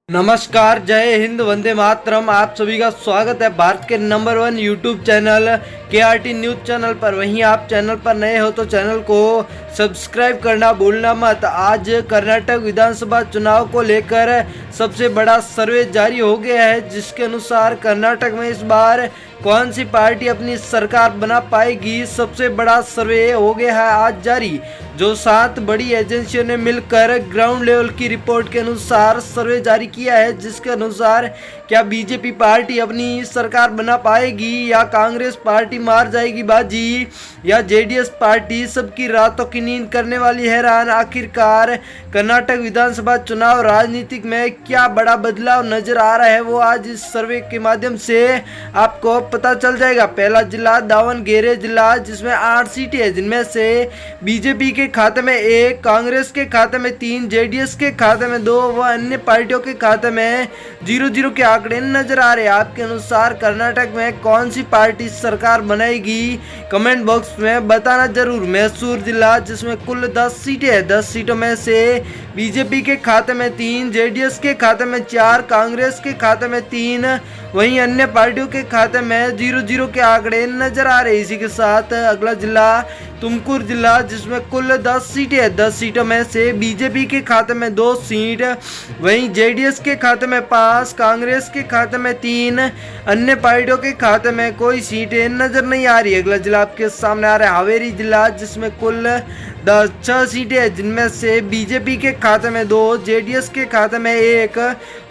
नमस्कार, जय हिंद, वंदे मातरम। आप सभी का स्वागत है भारत के number 1 YouTube channel KRT news channel पर। वहीं आप चैनल पर नए हो तो चैनल को सब्सक्राइब करना भूलना मत। आज कर्नाटक विधानसभा चुनाव को लेकर सबसे बड़ा सर्वे जारी हो गया है, जिसके अनुसार कर्नाटक में इस बार कौन सी पार्टी अपनी सरकार बना पाएगी, सबसे बड़ा सर्वे हो गया है आज जारी। जो 7 बड़ी एजेंसियों ने मिलकर ग्राउंड लेवल की रिपोर्ट के अनुसार सर्वे जारी किया है, जिसके अनुसार क्या बीजेपी पार्टी अपनी सरकार बना पाएगी या कांग्रेस पार्टी मार जाएगी बाजी या जेडीएस पार्टी सबकी रातों की नींद करने वाली हैरान। आखिरकार कर्नाटक विधानसभा चुनाव राजनीतिक में क्या बड़ा बदलाव नजर आ रहा है, वो आज इस सर्वे के माध्यम से आपको पता चल जाएगा। पहला जिला दावणगेरे जिला, जिसमें 8 सीटें हैं, जिनमें से बीजेपी के खाते में 1, कांग्रेस के खाते में 3, जेडीएस के खाते में 2 व अन्य पार्टियों के खाते में 0-0 के आंकड़े नजर आ रहे हैं। आपके अनुसार कर्नाटक में कौन सी पार्टी सरकार बनाएगी, कमेंट बॉक्स में बताना जरूर। मैसूर जिला, जिसमें कुल 10 सीटें हैं, 10 सीटों में से बीजेपी के खाते में 3, जेडीएस के खाते में 4, कांग्रेस के खाते में 3, वहीं अन्य पार्टियों के खाते में 0-0 के आंकड़े नजर आ रहे हैं। इसी के साथ अगला जिला तुमकुर जिला, जिसमें कुल 10 सीटें हैं, 10 सीटों में से बीजेपी के खाते में 2 सीट, वहीं जेडीएस के खाते में 5, कांग्रेस के खाते में 3, अन्य पार्टियों के खाते में कोई सीटें नजर नहीं आ रही। अगला जिला आपके सामने आ रहा है हावेरी जिला, जिसमें कुल 6 सीटें हैं, जिनमें से बीजेपी के खाते में 2, जेडीएस के खाते में 1,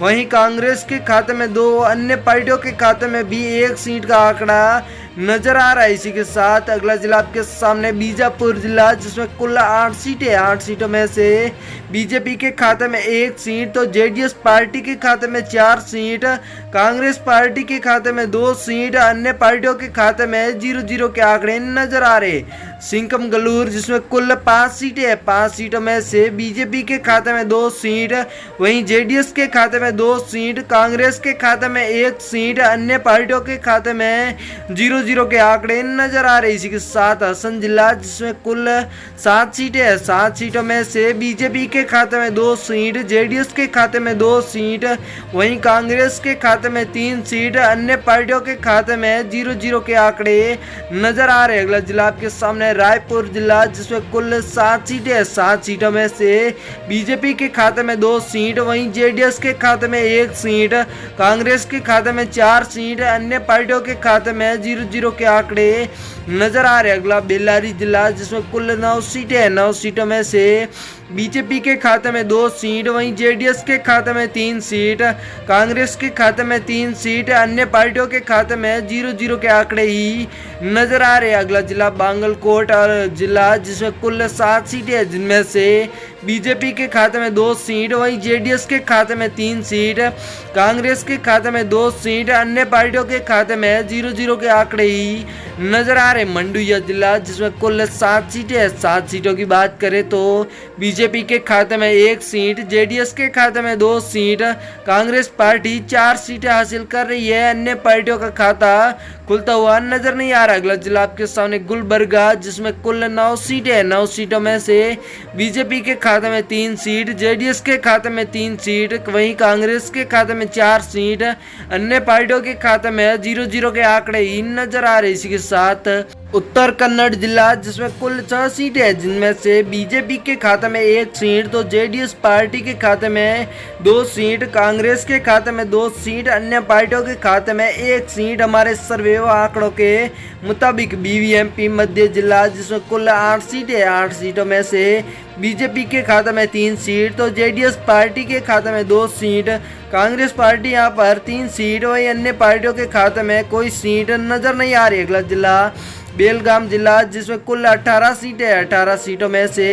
वहीं कांग्रेस के खाते में 2, अन्य पार्टियों के खाते में भी 1 सीट का आंकड़ा नजर आ रहा है। इसी के साथ अगला जिला आपके सामने बीजापुर जिला, जिसमें कुल 8 सीटें, 8 सीटों में से बीजेपी के खाते में 1 सीट, तो जेडीएस पार्टी के खाते में 4 सीट, कांग्रेस पार्टी के खाते में 2 सीट, अन्य पार्टियों के खाते में 0-0 के आंकड़े नजर आ रहे। सिंकमगलूर, जिसमें कुल 5 सीटें हैं, 5 सीटों में से बीजेपी के खाते में 2 सीट, वहीं जेडीएस के खाते में 2 सीट, कांग्रेस के खाते में 1 सीट, अन्य पार्टियों के खाते में 0-0 के आंकड़े नजर आ रहे। इसी के साथ हसन जिला, जिसमें कुल 7 सीटें हैं, 7 सीटों में से बीजेपी के खाते में 2 सीट, जेडीएस के खाते में 2 सीट, वहीं कांग्रेस के खाते में 3 सीट, अन्य पार्टियों के खाते में 0-0 के आंकड़े नजर आ रहे। अगला जिला आपके सामने रायपुर जिला, जिसमें कुल 7 सीटें हैं, 7 सीटों में से बीजेपी के खाते में 2 सीट, वहीं जेडीएस के खाते में 1 सीट, कांग्रेस के खाते में 4 सीट, अन्य पार्टियों के खाते में 0-0 के आंकड़े नजर आ रहे। अगला बेल्लारी जिला, जिसमें कुल 9 सीटें हैं, 9 सीटों में से बीजेपी के खाते में 2 सीट, वहीं जेडीएस के खाते में 3 सीट, कांग्रेस के खाते में 3 सीट, अन्य पार्टियों के खाते में 0-0 के आंकड़े ही नजर आ रहे। अगला जिला बांगलकोट और जिला, जिसमें कुल 7 सीटें हैं, जिनमें से बीजेपी के खाते में 2 सीट, वहीं जेडीएस के खाते में 3 सीट, कांग्रेस के खाते में 2 सीट, अन्य पार्टियों के खाते में 0-0 के आंकड़े ही नजर आ रहे। मंडुया जिला, जिसमें कुल 7 सीटें हैं, 7 सीटों की बात करें तो बीजेपी के खाते में 1 सीट, जेडीएस के खाते में 2 सीट, कांग्रेस पार्टी 4 सीटें हासिल कर रही है, अन्य पार्टियों का खाता खुलता हुआ नजर नहीं आ रहा। अगला जिला आपके सामने गुलबर्गा, जिसमें कुल 9 सीटें हैं, 9 सीटों में से बीजेपी के खाते में 3 सीट, जेडीएस के खाते में 3 सीट, वहीं कांग्रेस के खाते में 4 सीट, अन्य पार्टियों के खाते में 0-0 के आंकड़े ही नजर आ रहे। इसी के साथ उत्तर कन्नड़ जिला, जिसमें कुल 6 सीटें हैं, जिनमें से बीजेपी के खाते में 1 सीट, तो जेडीएस पार्टी के खाते में 2 सीट, कांग्रेस के खाते में 2 सीट, अन्य पार्टियों के खाते में 1 सीट। हमारे सर्वे व आंकड़ों के मुताबिक बीवीएमपी मध्य जिला, जिसमें कुल 8 सीटें, 8 सीटों में से बीजेपी के खाते में 3 सीट, तो जेडीएस पार्टी के खाते में 2 सीट, कांग्रेस पार्टी यहाँ पर 3 सीट, वहीं अन्य पार्टियों के खाते में कोई सीट नजर नहीं आ रही। अगला जिला बेलगाम जिला, जिसमें कुल 18 सीटें, 18 सीटों में से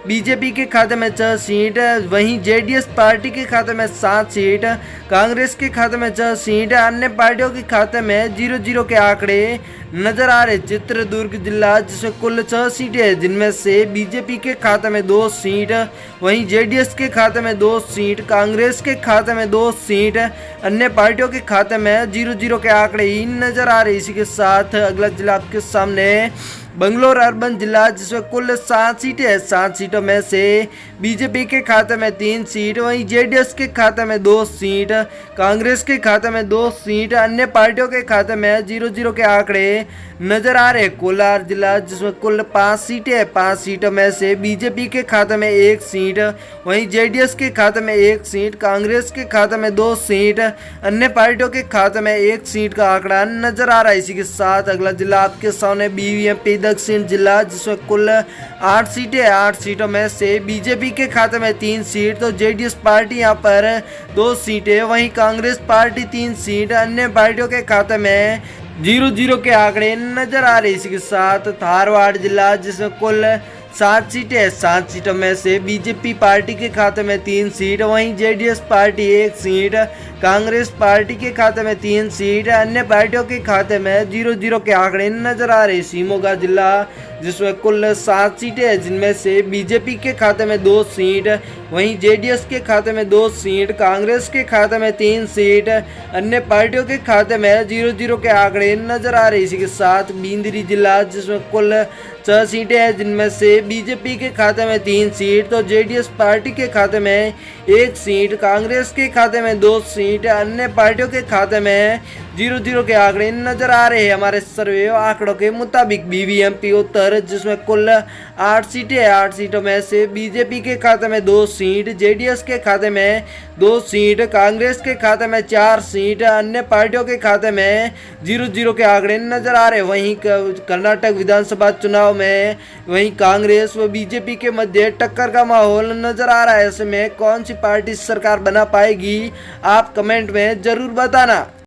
बीजेपी के खाते में 6 सीट, वहीं जेडीएस पार्टी के खाते में 7 सीट, कांग्रेस के खाते में 6 सीट, अन्य पार्टियों के खाते में 0-0 के आंकड़े नजर आ रहे। चित्रदुर्ग जिला, जिसमें कुल 6 सीटें, जिनमें से बीजेपी के खाते में 2 सीट, वहीं जेडीएस के खाते में 2 सीट, कांग्रेस के खाते में 2 सीट, अन्य पार्टियों के खाते में 0-0 के आंकड़े ही नजर आ रहे। इसी के साथ अगला जिला आपके सामने बंगलोर अर्बन जिला जिसमें कुल 7 सीटें हैं। 7 सीटों में से बीजेपी के खाते में 3 सीट, वहीं जेडीएस के खाते में 2 सीट, कांग्रेस के खाते में 2 सीट, अन्य पार्टियों के खाते में 0-0 के आंकड़े नजर आ रहे। कोलार जिला जिसमें कुल 5 सीटें हैं। 5 सीटों में से बीजेपी के खाते में 1 सीट, वहीं जेडीएस के खाते में 1 सीट, कांग्रेस के खाते में 2 सीट, अन्य पार्टियों के खाते में 1 सीट का आंकड़ा नजर आ रहा है। इसी के साथ अगला जिला आपके सामने बीबीएमपी दक्षिण जिला जिसमें कुल 8 सीटें हैं। 8 सीटों में से बीजेपी के खाते में 3 सीट, तो जेडीएस पार्टी यहाँ पर 2 सीटें, वहीं कांग्रेस पार्टी 3 सीट, अन्य पार्टियों के खाते में 0-0 के आंकड़े नजर आ रहे। इसी के साथ धारवाड़ जिला जिसमें कुल 7 सीटें हैं। 7 सीटों में से बीजेपी पार्टी के खाते में 3 सीट, वहीं JDS party 1 seat, Congress party के खाते में 3 सीट, अन्य पार्टियों के खाते में 0-0 के आंकड़े नजर आ रहे। शिमोगा जिला जिसमें कुल 7 सीटें हैं, जिनमें से बीजेपी के खाते में 2 सीट, वहीं जेडीएस के खाते में 2 सीट, कांग्रेस के खाते में 3 सीट, अन्य पार्टियों के खाते में 0-0 के आंकड़े नजर आ रहे। इसी के साथ बींदरी जिला जिसमें कुल 6 सीटें हैं, जिनमें से बीजेपी के खाते में 3 सीट, तो जेडीएस पार्टी के खाते में 1 सीट, कांग्रेस के खाते में 2 सीट, अन्य पार्टियों के खाते में 0-0 के आंकड़े नजर आ रहे हैं। हमारे सर्वे आंकड़ों के मुताबिक बीबीएमपी उत्तर जिसमें कुल 8 सीटें हैं। 8 सीटों में से बीजेपी के खाते में 2 सीट, जेडीएस के खाते में 2 सीट, कांग्रेस के खाते में 4 सीट, अन्य पार्टियों के खाते में 0-0 के आंकड़े नजर आ रहे हैं। वहीं कर्नाटक विधानसभा चुनाव में वहीं कांग्रेस व बीजेपी के मध्य टक्कर का माहौल नजर आ रहा है। ऐसे में कौन सी पार्टी सरकार बना पाएगी, आप कमेंट में जरूर बताना।